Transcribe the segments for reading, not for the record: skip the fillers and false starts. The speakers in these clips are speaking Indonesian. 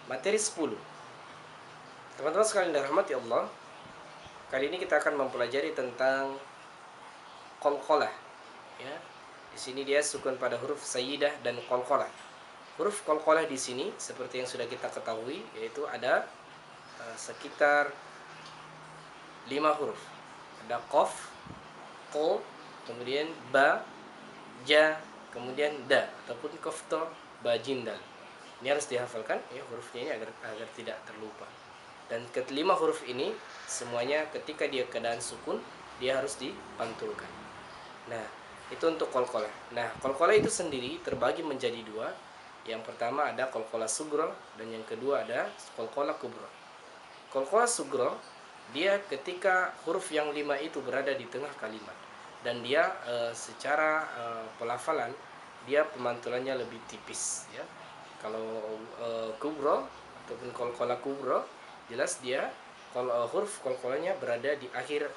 materi 10. Teman-teman sekalian dirahmati Allah, kali ini kita akan mempelajari tentang qalqalah. Ya. Di sini dia sukun pada huruf sayyidah dan qalqalah. Huruf qalqalah di sini seperti yang sudah kita ketahui, yaitu ada sekitar 5 huruf. Ada qaf, qal, kemudian ba, ja, kemudian da ataupun kofto, ba, jim, dal. Ini harus dihafalkan ya hurufnya ini agar tidak terlupa. Dan kelima huruf ini semuanya ketika dia keadaan sukun dia harus dipantulkan. Nah, itu untuk qalqalah. Nah, qalqalah itu sendiri terbagi menjadi dua. Yang pertama ada qalqalah sugro dan yang kedua ada qalqalah kubro. Qalqalah sugro dia ketika huruf yang 5 itu berada di tengah kalimat dan dia secara pelafalan dia pemantulannya lebih tipis ya. Kalau kubro ataupun qalqalah kubro jelas dia kalau huruf qalqalahnya berada di akhir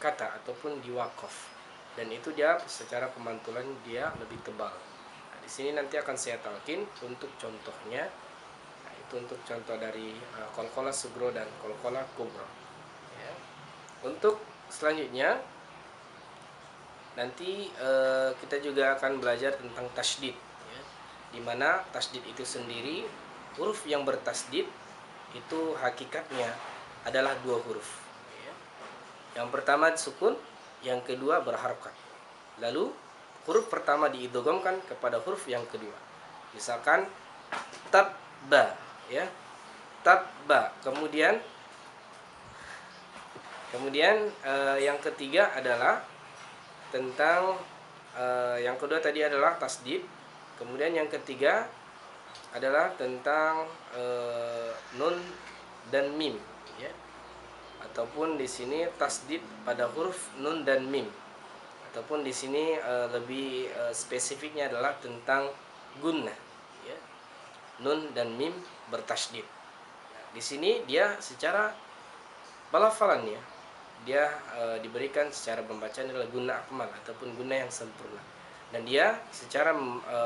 kata ataupun di waqaf dan itu dia secara pemantulan dia lebih tebal. Nah, di sini nanti akan saya talqin untuk contohnya. Nah, itu untuk contoh dari qalqalah sugro dan qalqalah kubro. Ya. Untuk selanjutnya nanti kita juga akan belajar tentang tasydid ya. Di mana tasydid itu sendiri huruf yang bertasydid itu hakikatnya adalah 2 huruf ya. Yang pertama sukun, yang kedua berharokat. Lalu huruf pertama diidghamkan kepada huruf yang kedua. Misalkan tabba ya. Tabba. Kemudian yang ketiga adalah tentang yang kedua tadi adalah tasdid. Kemudian yang ketiga adalah tentang nun dan mim ya. Ataupun di sini tasdid pada huruf nun dan mim. Ataupun di sini lebih spesifiknya adalah tentang gunnah ya. Nun dan mim bertasdid. Nah, di sini dia secara pelafalannya dia diberikan secara pembacaan adalah gunnah akmal ataupun gunnah yang sempurna. Dan dia secara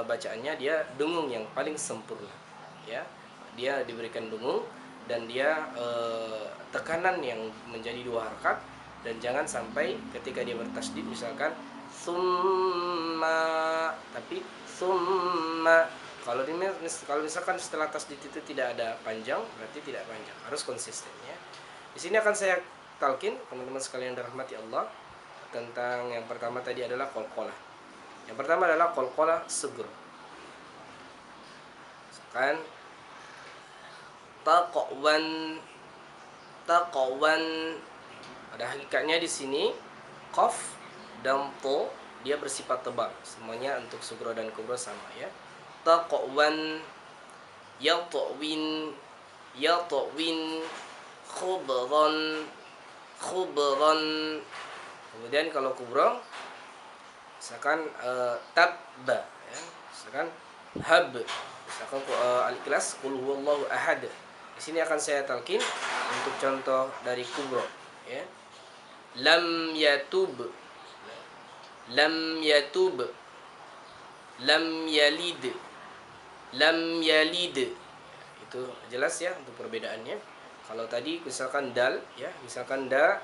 bacaannya dia dengung yang paling sempurna ya. Dia diberikan dengung dan dia tekanan yang menjadi 2 harakat dan jangan sampai ketika dia bertasdid misalkan summa tapi summa kalau misalkan setelah tasdid itu tidak ada panjang berarti tidak panjang, harus konsisten ya. Di sini akan saya talqin teman-teman sekalian dirahmati Allah tentang yang pertama tadi adalah qalqalah. Yang pertama adalah qalqalah sugro. Misalkan taqwan. Pada hakikatnya di sini qaf dan to dia bersifat tebal. Semuanya untuk sugro dan kubro sama ya. Taqwan, yatwin, khubran. Kemudian kalau kubro misalkan tabba ya. Misalkan hab. Misalkan al-ikhlas qul huwallahu ahad. Di sini akan saya talqin untuk contoh dari kubro ya. Lam yatub, lam yatub, lam yalid, lam yalid. Itu jelas ya untuk perbedaannya. Kalau tadi misalkan dal ya, misalkan da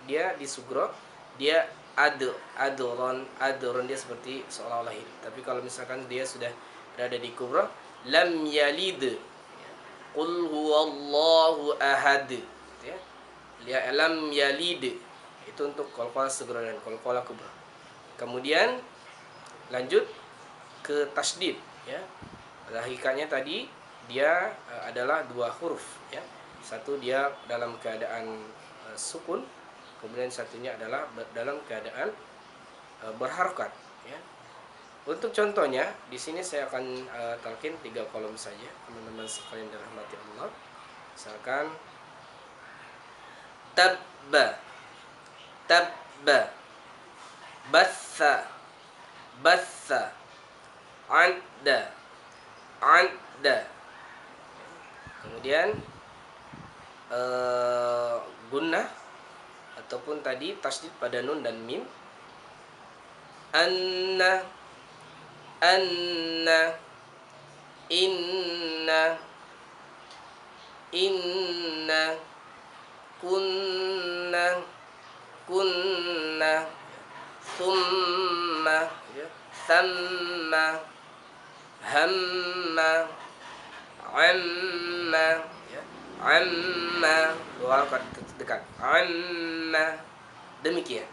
dia di sugro dia adron dia seperti seolah-olah hidup. Tapi kalau misalkan dia sudah berada di kubro lam yalid ya. Qul huwallahu ahad ya. Lam yalid itu untuk qalqalah sugro dan qalqalah kubro. Kemudian lanjut ke tasdid ya. Pada hakikatnya tadi dia adalah 2 huruf ya. Satu dia dalam keadaan sukun, kemudian satunya adalah dalam keadaan berharokat ya. Untuk contohnya di sini saya akan talqin 3 kolom saja teman-teman sekalian dirahmati Allah. Misalkan tabba, batha, adda. Kemudian gunnah ataupun tadi tasdid pada nun dan mim. Anna, inna, inna, kunna, kunna, thumma, ya, thamma, hamma, amma, ya, amma, dua harakat dekat, amma, demikian.